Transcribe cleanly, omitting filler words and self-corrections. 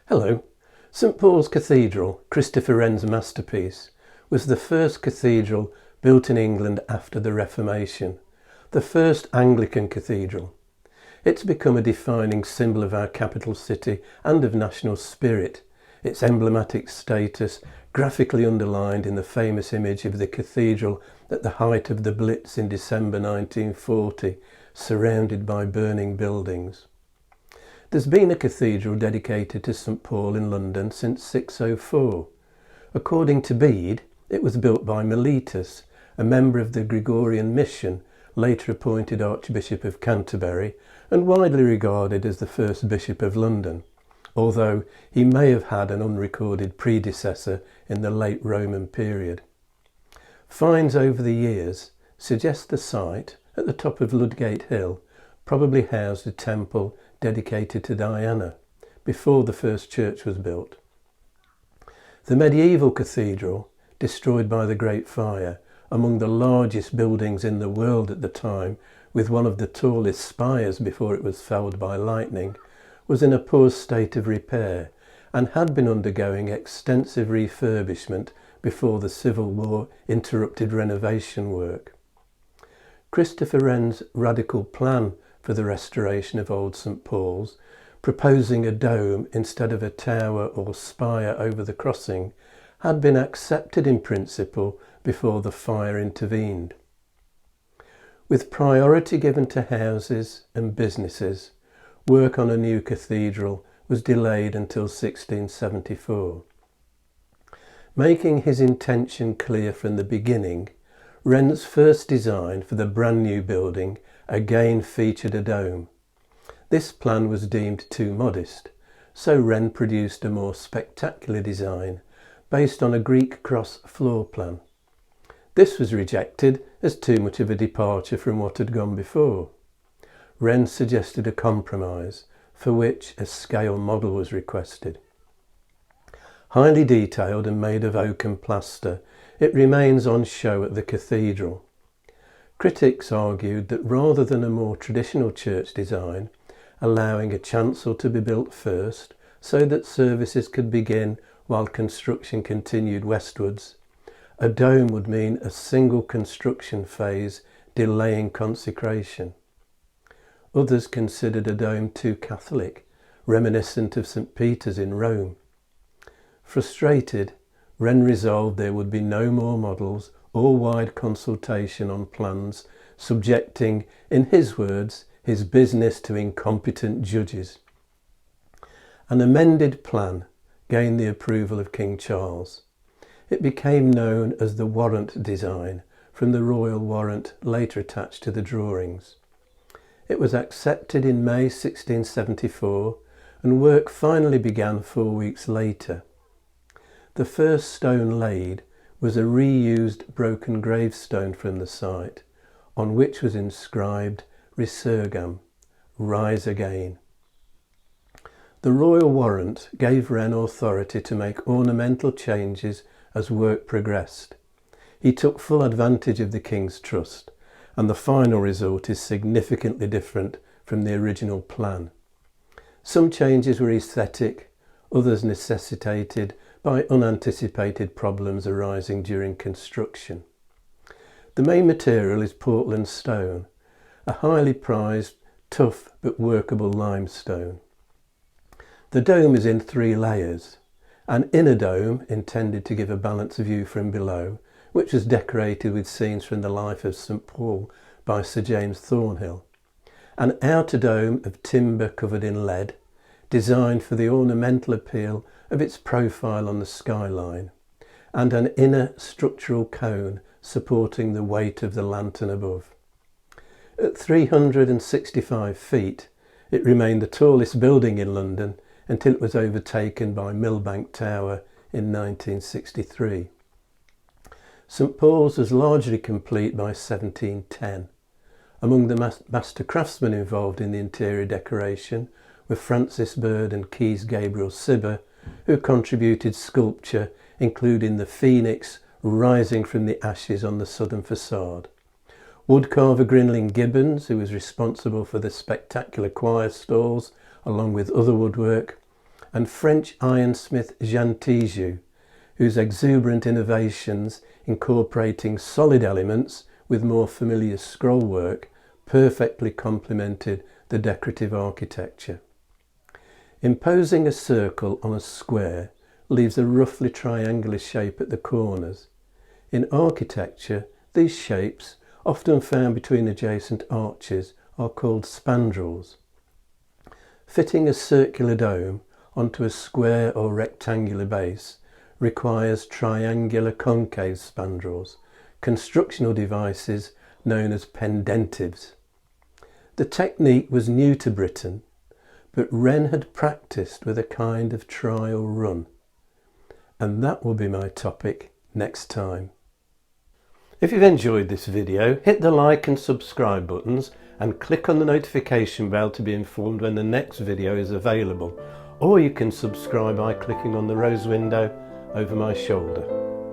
Hello. St Paul's Cathedral, Christopher Wren's masterpiece, was the first cathedral built in England after the Reformation, the first Anglican cathedral. It's become a defining symbol of our capital city and of national spirit, its emblematic status graphically underlined in the famous image of the cathedral at the height of the Blitz in December 1940, surrounded by burning buildings. There's been a cathedral dedicated to St Paul in London since 604. According to Bede, it was built by Mellitus, a member of the Gregorian mission, later appointed Archbishop of Canterbury and widely regarded as the first Bishop of London, although he may have had an unrecorded predecessor in the late Roman period. Finds over the years suggest the site, at the top of Ludgate Hill, probably housed a temple dedicated to Diana, before the first church was built. The medieval cathedral, destroyed by the Great Fire, among the largest buildings in the world at the time, with one of the tallest spires before it was felled by lightning, was in a poor state of repair and had been undergoing extensive refurbishment before the Civil War interrupted renovation work. Christopher Wren's radical plan for the restoration of Old St Paul's, proposing a dome instead of a tower or spire over the crossing, had been accepted in principle before the fire intervened. With priority given to houses and businesses, work on a new cathedral was delayed until 1674. Making his intention clear from the beginning, Wren's first design for the brand new building again featured a dome. This plan was deemed too modest, so Wren produced a more spectacular design based on a Greek cross floor plan. This was rejected as too much of a departure from what had gone before. Wren suggested a compromise, for which a scale model was requested. Highly detailed and made of oak and plaster, it remains on show at the cathedral. Critics argued that rather than a more traditional church design, allowing a chancel to be built first so that services could begin while construction continued westwards, a dome would mean a single construction phase delaying consecration. Others considered a dome too Catholic, reminiscent of St Peter's in Rome. Frustrated, Wren resolved there would be no more models or wide consultation on plans, subjecting, in his words, his business to incompetent judges. An amended plan gained the approval of King Charles. It became known as the warrant design, from the royal warrant later attached to the drawings. It was accepted in May 1674, and work finally began 4 weeks later. The first stone laid was a reused broken gravestone from the site, on which was inscribed Resurgam, rise again. The royal warrant gave Wren authority to make ornamental changes as work progressed. He took full advantage of the king's trust, and the final result is significantly different from the original plan. Some changes were aesthetic, others necessitated by unanticipated problems arising during construction. The main material is Portland stone, a highly prized, tough but workable limestone. The dome is in 3 layers. An inner dome, intended to give a balanced view from below, which was decorated with scenes from the life of St Paul by Sir James Thornhill. An outer dome of timber covered in lead, designed for the ornamental appeal of its profile on the skyline, and an inner structural cone supporting the weight of the lantern above. At 365 feet, it remained the tallest building in London until it was overtaken by Millbank Tower in 1963. St Paul's was largely complete by 1710. Among the master craftsmen involved in the interior decoration were Francis Bird and Keys Gabriel Cibber, who contributed sculpture including the phoenix rising from the ashes on the southern facade. Woodcarver Grinling Gibbons, who was responsible for the spectacular choir stalls along with other woodwork, and French ironsmith Jean Tijoux, whose exuberant innovations incorporating solid elements with more familiar scrollwork perfectly complemented the decorative architecture. Imposing a circle on a square leaves a roughly triangular shape at the corners. In architecture, these shapes, often found between adjacent arches, are called spandrels. Fitting a circular dome onto a square or rectangular base requires triangular concave spandrels, constructional devices known as pendentives. The technique was new to Britain, but Wren had practiced with a kind of trial run. And that will be my topic next time. If you've enjoyed this video, hit the like and subscribe buttons and click on the notification bell to be informed when the next video is available. Or you can subscribe by clicking on the rose window over my shoulder.